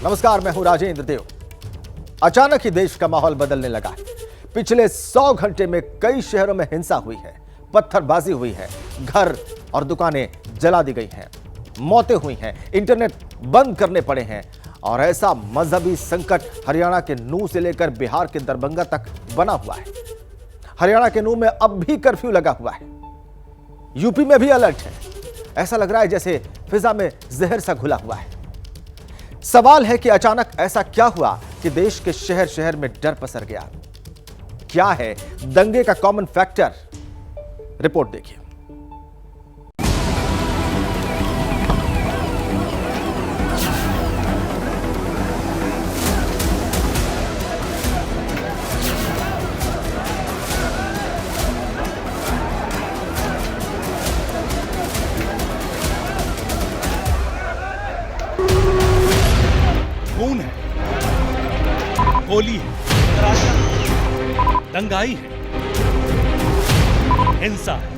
नमस्कार, मैं हूं राजेंद्र देव। अचानक ही देश का माहौल बदलने लगा है। पिछले 100 घंटे में कई शहरों में हिंसा हुई है, पत्थरबाजी हुई है, घर और दुकानें जला दी गई हैं, मौतें हुई हैं, इंटरनेट बंद करने पड़े हैं और ऐसा मजहबी संकट हरियाणा के नूह से लेकर बिहार के दरभंगा तक बना हुआ है। हरियाणा के नूह में अब भी कर्फ्यू लगा हुआ है। यूपी में भी अलर्ट है। ऐसा लग रहा है जैसे फिजा में जहर सा घुला हुआ है। सवाल है कि अचानक ऐसा क्या हुआ कि देश के शहर शहर में डर पसर गया। क्या है दंगे का कॉमन फैक्टर? रिपोर्ट देखिए। खून है, गोली है, दंगाई है, हिंसा है,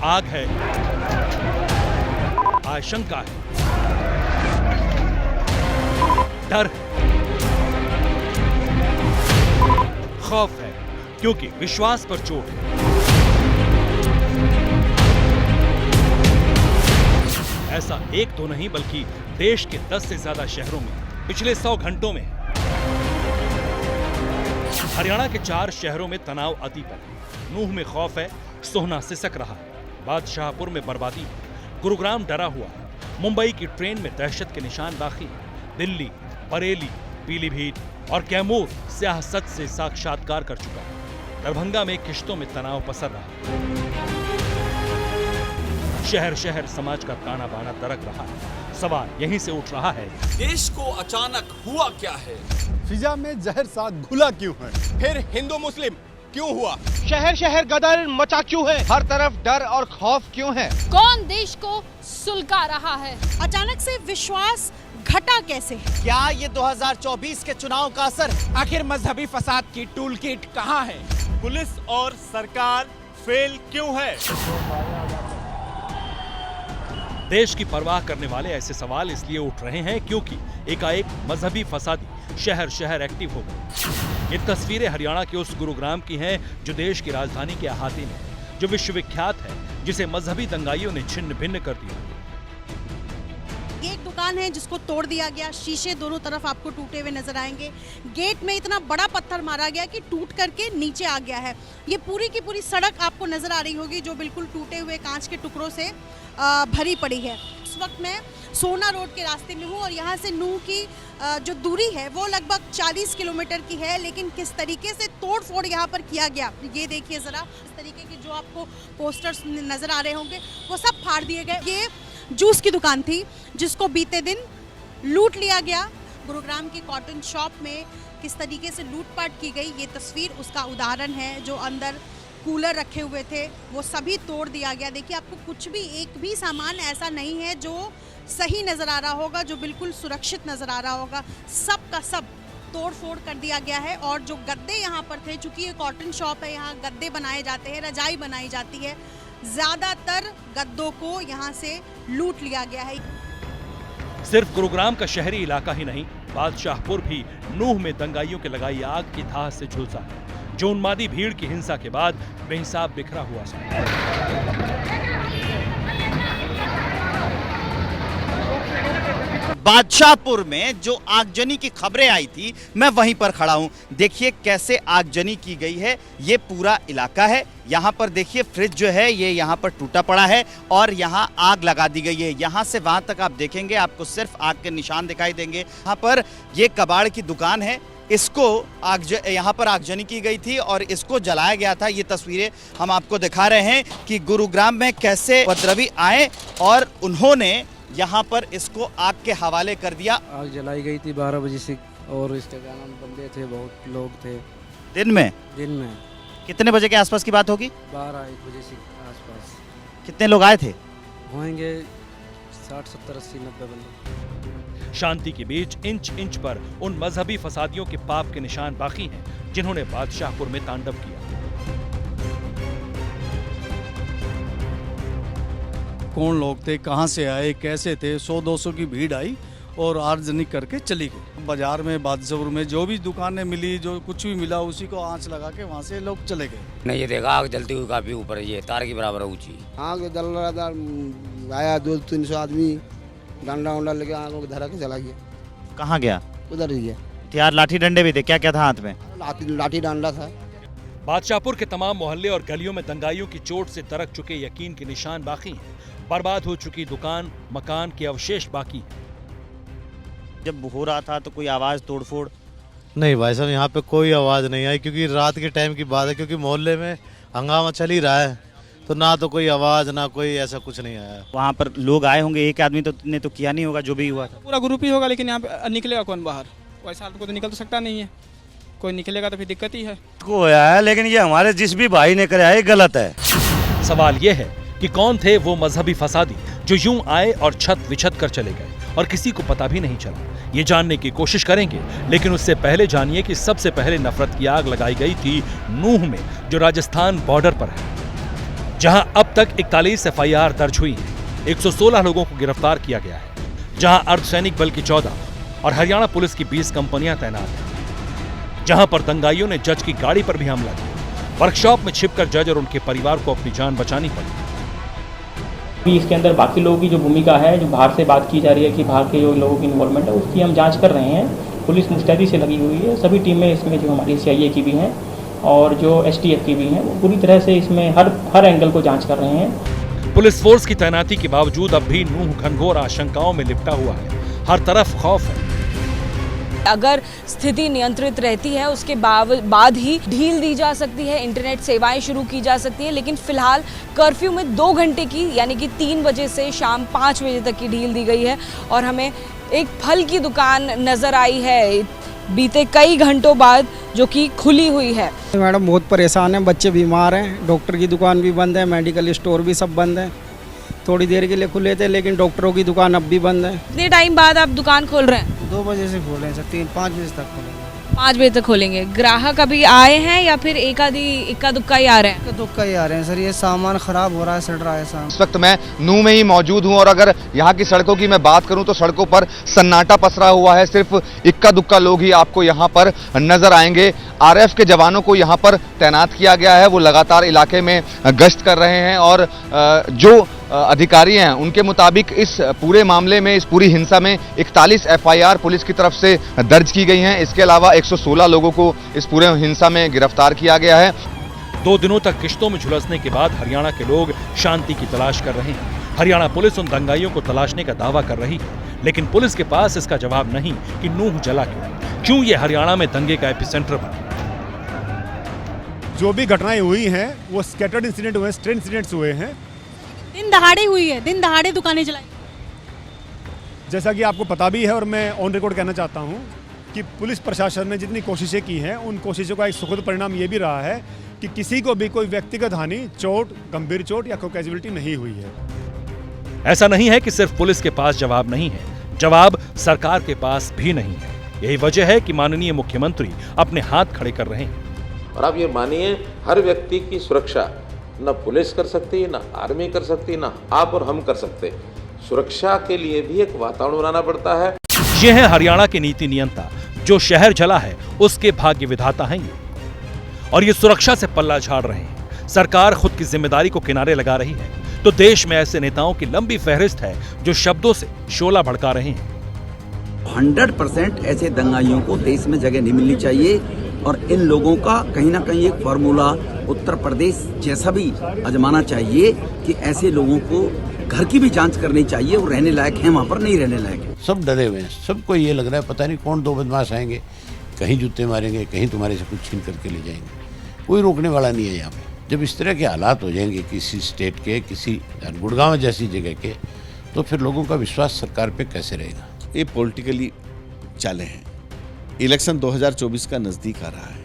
आग है, आशंका है, डर है, खौफ है, क्योंकि विश्वास पर चोट है। ऐसा एक तो नहीं बल्कि देश के 10 से ज्यादा शहरों में पिछले 100 घंटों में। हरियाणा के 4 शहरों में तनाव अति पर है। नूह में खौफ है, सोहना सिसक रहा है, बादशाहपुर में बर्बादी है, गुरुग्राम डरा हुआ है, मुंबई की ट्रेन में दहशत के निशान बाकी है, दिल्ली, बरेली, पीलीभीत और कैमूर सियासत से साक्षात्कार कर चुका है, दरभंगा में किश्तों में तनाव पसर रहा है, शहर शहर समाज का ताना बाना दरक रहा है। सवाल यहीं से उठ रहा है, देश को अचानक हुआ क्या है? फिजा में जहर सा घुला क्यों है? फिर हिंदू मुस्लिम क्यों हुआ? शहर शहर गदर मचा क्यों है? हर तरफ डर और खौफ क्यों है? कौन देश को सुलगा रहा है? अचानक से विश्वास घटा कैसे? क्या ये 2024 के चुनाव का असर? आखिर मजहबी फसाद की टूल किट कहाँ है? पुलिस और सरकार फेल क्यों है? देश की परवाह करने वाले ऐसे सवाल इसलिए उठ रहे हैं क्योंकि एकाएक मजहबी फसादी शहर शहर एक्टिव हो गए। ये तस्वीरें हरियाणा के उस गुरुग्राम की हैं जो देश की राजधानी के अहाते में, जो विश्वविख्यात है, जिसे मजहबी दंगाइयों ने छिन्न भिन्न कर दिया। एक दुकान है जिसको तोड़ दिया गया, शीशे दोनों तरफ आपको टूटे हुए नजर आएंगे। गेट में इतना बड़ा पत्थर मारा गया कि टूट करके नीचे आ गया है। ये पूरी की पूरी सड़क आपको नजर आ रही होगी जो बिल्कुल टूटे हुए कांच के टुकड़ों से भरी पड़ी है। उस वक्त मैं सोना रोड के रास्ते में हूँ और यहाँ से नूह की जो दूरी है वो लगभग 40 किलोमीटर की है, लेकिन किस तरीके से तोड़ फोड़ यहाँ पर किया गया ये देखिए जरा। इस तरीके के जो आपको पोस्टर्स नजर आ रहे होंगे वो सब फाड़ दिए गए। ये जूस की दुकान थी जिसको बीते दिन लूट लिया गया। गुरुग्राम की कॉटन शॉप में किस तरीके से लूटपाट की गई ये तस्वीर उसका उदाहरण है। जो अंदर कूलर रखे हुए थे वो सभी तोड़ दिया गया। देखिए आपको कुछ भी एक भी सामान ऐसा नहीं है जो सही नज़र आ रहा होगा, जो बिल्कुल सुरक्षित नज़र आ रहा होगा। सब का सब तोड़ फोड़ कर दिया गया है। और जो गद्दे यहाँ पर थे, चूंकि ये कॉटन शॉप है, यहाँ गद्दे बनाए जाते हैं, रजाई बनाई जाती है, ज़्यादातर गद्दों को यहाँ से लूट लिया गया है। सिर्फ गुरुग्राम का शहरी इलाका ही नहीं, बादशाहपुर भी नूह में दंगाइयों के लगाई आग की धाह से झुलसा है, जो उन्मादी भीड़ की हिंसा के बाद बेहिसाब बिखरा हुआ सा। बादशाहपुर में जो आगजनी की खबरें आई थी, मैं वहीं पर खड़ा हूं। देखिए कैसे आगजनी की गई है। ये पूरा इलाका है। यहाँ पर देखिए फ्रिज जो है ये यहाँ पर टूटा पड़ा है और यहाँ आग लगा दी गई है। यहाँ से वहाँ तक आप देखेंगे आपको सिर्फ आग के निशान दिखाई देंगे। यहाँ पर ये कबाड़ की दुकान है, इसको यहाँ पर आगजनी की गई थी और इसको जलाया गया था। ये तस्वीरें हम आपको दिखा रहे हैं कि गुरुग्राम में कैसे उपद्रवी आए और उन्होंने यहाँ पर इसको आग के हवाले कर दिया। आग जलाई गई थी 12 बजे से और इसके कारण बंदे थे, बहुत लोग थे। दिन में कितने बजे के आसपास की बात होगी? 12-1 बजे से आसपास। कितने लोग आए थे? होंगे 60, 70, 80, 90 बंदे। शांति के बीच इंच इंच पर उन मजहबी फसादियों के पाप के निशान बाकी हैं जिन्होंने बादशाहपुर में तांडव किया। कौन लोग थे, कहाँ से आए, कैसे थे। 100-200 की भीड़ आई और आगजनी करके चली गई। बाजार में, बादशाहपुर में जो भी दुकानें मिली, जो कुछ भी मिला, उसी को आंच लगा के वहाँ से लोग चले गए। नहीं, ये देखा आग जलती हुई काफी ऊपर है, ये तार की बराबर ऊंची आग जल रहा था, आया 200-300 आदमी डंडा उंडा लेके आग को धरा के चला गया। कहाँ गया? उधर ही गया। हथियार, लाठी डंडे भी थे, क्या क्या था हाथ में? लाठी डंडा था। बादशाहपुर के तमाम मोहल्ले और गलियों में दंगाइयों की चोट से दरक चुके यकीन के निशान बाकी हैं। बर्बाद हो चुकी दुकान, मकान के अवशेष बाकी हैं। जब हो रहा था तो कोई आवाज, तोड़फोड़? नहीं भाई साहब, यहाँ पे कोई आवाज़ नहीं आई, क्योंकि रात के टाइम की बात है, क्योंकि मोहल्ले में हंगामा चल ही रहा है, तो ना तो कोई आवाज़, ना कोई ऐसा कुछ नहीं आया। वहाँ पर लोग आए होंगे, एक आदमी ने तो किया नहीं होगा जो भी हुआ था। पूरा ग्रुप ही होगा, लेकिन यहाँ पे निकलेगा कौन बाहर? वैसा तो निकल तो सकता नहीं है, कोई निकलेगा तो फिर दिक्कत ही है। होया है, लेकिन ये हमारे जिस भी भाई ने कराया है गलत है। सवाल ये है कि कौन थे वो मजहबी फसादी जो यूं आए और छत विछत कर चले गए और किसी को पता भी नहीं चला। ये जानने की कोशिश करेंगे, लेकिन उससे पहले जानिए कि सबसे पहले नफरत की आग लगाई गई थी नूह में, जो राजस्थान बॉर्डर पर है, जहां अब तक 41 FIR दर्ज हुई है, 116 लोगों को गिरफ्तार किया गया है, जहां अर्धसैनिक बल की 14 और हरियाणा पुलिस की 20 कंपनियां तैनात हैं, जहां पर दंगाइयों ने जज की गाड़ी पर भी हमला किया। वर्कशॉप में छिपकर जज और उनके परिवार को अपनी जान बचानी पड़ी। इसके अंदर बाकी लोगों की जो भूमिका है, जो बाहर से बात की जा रही है कि बाहर के जो लोगों की इन्वॉल्वमेंट है, उसकी हम जांच कर रहे हैं। पुलिस मुस्तैदी से लगी हुई है, सभी टीमें इसमें जो हमारी CIA की भी हैं और जो STF की भी हैं, वो पूरी तरह से इसमें हर एंगल को जांच कर रहे हैं। पुलिस फोर्स की तैनाती के बावजूद अब भी नूह घनघोर आशंकाओं में लिपटा हुआ है। हर तरफ खौफ है। अगर स्थिति नियंत्रित रहती है, उसके बाद ही ढील दी जा सकती है, इंटरनेट सेवाएं शुरू की जा सकती है, लेकिन फिलहाल कर्फ्यू में 2 घंटे की, यानी कि 3 बजे से शाम 5 बजे तक की ढील दी गई है। और हमें एक फल की दुकान नजर आई है बीते कई घंटों बाद, जो कि खुली हुई है। मैडम बहुत परेशान है, बच्चे बीमार हैं, डॉक्टर की दुकान भी बंद है, मेडिकल स्टोर भी सब बंद है। थोड़ी देर के लिए खुले थे, लेकिन डॉक्टरों की दुकान अब भी बंद है। कितने टाइम बाद आप दुकान खोल रहे हैं? 2 बजे से खोल रहे हैं सर, 3-5 बजे तक खोलेंगे। 5 बजे तक खोलेंगे। ग्राहक अभी आए हैं या फिर इक्का दुक्का ही आ रहे हैं? इक्का दुक्का ही आ रहे हैं सर, ये सामान खराब हो रहा है, सड़ रहा है सामान। इस वक्त मैं नूह में ही मौजूद हूं और अगर यहाँ की सड़कों की मैं बात करूं तो सड़कों पर सन्नाटा पसरा हुआ है। सिर्फ इक्का दुक्का लोग ही आपको यहाँ पर नजर आएंगे। RF के जवानों को यहाँ पर तैनात किया गया है, वो लगातार इलाके में गश्त कर रहे हैं और जो अधिकारी हैं उनके मुताबिक इस पूरे मामले में, इस पूरी हिंसा में 41 FIR पुलिस की तरफ से दर्ज की गई हैं। इसके अलावा 116 लोगों को इस पूरे हिंसा में गिरफ्तार किया गया है। 2 दिनों तक किश्तों में झुलसने के बाद हरियाणा के लोग शांति की तलाश कर रहे हैं। हरियाणा पुलिस उन दंगाइयों को तलाशने का दावा कर रही है, लेकिन पुलिस के पास इसका जवाब नहीं कि नूह जला क्यों ये हरियाणा में दंगे का एपिसेंटर बना। जो भी घटनाएं हुई हैं वो स्कैटर्ड इंसिडेंट हुए, स्ट्रेन इंसिडेंट्स हुए हैं। दिन दहाड़े हुई है, दिन दहाड़े दुकानें जलाई। जैसा कि आपको पता भी है और मैं ऑन रिकॉर्ड कहना चाहता हूं कि पुलिस प्रशासन ने जितनी कोशिशें की हैं, उन कोशिशों का एक सुखद परिणाम ये भी रहा है कि किसी को भी कोई व्यक्तिगत हानि, चोट, गंभीर चोट या कोई कैजुअलिटी नहीं हुई है। ऐसा नहीं है कि सिर्फ पुलिस के पास जवाब नहीं है, जवाब सरकार के पास भी नहीं है। यही वजह है कि माननीय मुख्यमंत्री अपने हाथ खड़े कर रहे हैं। और आप ये मानिए, हर व्यक्ति की सुरक्षा न पुलिस कर सकती है, न आर्मी कर सकती है, न आप और हम कर सकते। सुरक्षा के लिए भी एक वातावरण बनाना पड़ता है। ये है हरियाणा के नीति नियंता, जो शहर जला है उसके भाग्य विधाता हैं ये, और ये सुरक्षा से पल्ला झाड़ रहे हैं। सरकार खुद की जिम्मेदारी को किनारे लगा रही है, तो देश में ऐसे नेताओं की लंबी फहरिस्त है जो शब्दों से शोला भड़का रहे हैं। 100% ऐसे दंगाइयों को देश में जगह नहीं मिलनी चाहिए और इन लोगों का कहीं ना कहीं एक फार्मूला उत्तर प्रदेश जैसा भी आजमाना चाहिए कि ऐसे लोगों को घर की भी जांच करनी चाहिए, वो रहने लायक हैं वहाँ पर, नहीं रहने लायक है। सब डरे हुए हैं, सबको ये लग रहा है पता नहीं कौन 2 बदमाश आएंगे, कहीं जूते मारेंगे, कहीं तुम्हारे से कुछ छीन करके ले जाएंगे। कोई रोकने वाला नहीं है यहाँ पे। जब इस तरह के हालात हो जाएंगे किसी स्टेट के, किसी गुड़गांव जैसी जगह के, तो फिर लोगों का विश्वास सरकार पे कैसे रहेगा। ये पॉलिटिकली चाले हैं। इलेक्शन 2024 का नजदीक आ रहा है।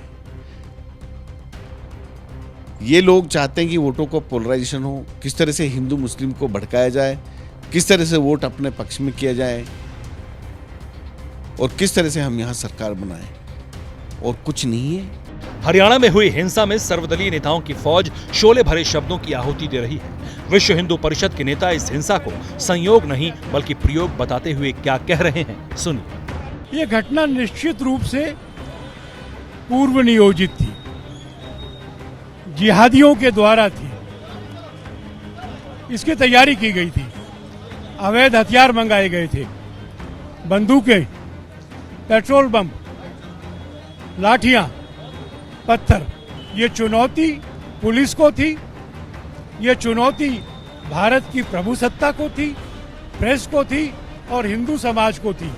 ये लोग चाहते हैं कि वोटों को पोलराइजेशन हो, किस तरह से हिंदू मुस्लिम को भड़काया जाए, किस तरह से वोट अपने पक्ष में किया जाए और किस तरह से हम यहाँ सरकार बनाएं, और कुछ नहीं है। हरियाणा में हुई हिंसा में सर्वदलीय नेताओं की फौज शोले भरे शब्दों की आहुति दे रही है। विश्व हिंदू परिषद के नेता इस हिंसा को संयोग नहीं बल्कि प्रयोग बताते हुए क्या कह रहे हैं, सुनिए। ये घटना निश्चित रूप से पूर्व नियोजित थी, जिहादियों के द्वारा थी, इसकी तैयारी की गई थी, अवैध हथियार मंगाए गए थे, बंदूकें, पेट्रोल बम, लाठियां, पत्थर। ये चुनौती पुलिस को थी, ये चुनौती भारत की प्रभुसत्ता को थी, प्रेस को थी और हिंदू समाज को थी।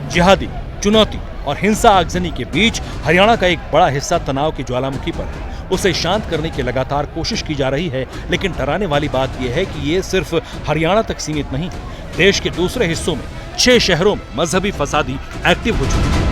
जिहादी, चुनौती और हिंसा आगजनी के बीच हरियाणा का एक बड़ा हिस्सा तनाव की ज्वालामुखी पर है। उसे शांत करने की लगातार कोशिश की जा रही है, लेकिन डराने वाली बात यह है कि ये सिर्फ हरियाणा तक सीमित नहीं। देश के दूसरे हिस्सों में 6 शहरों में मजहबी फसादी एक्टिव हो चुके हैं।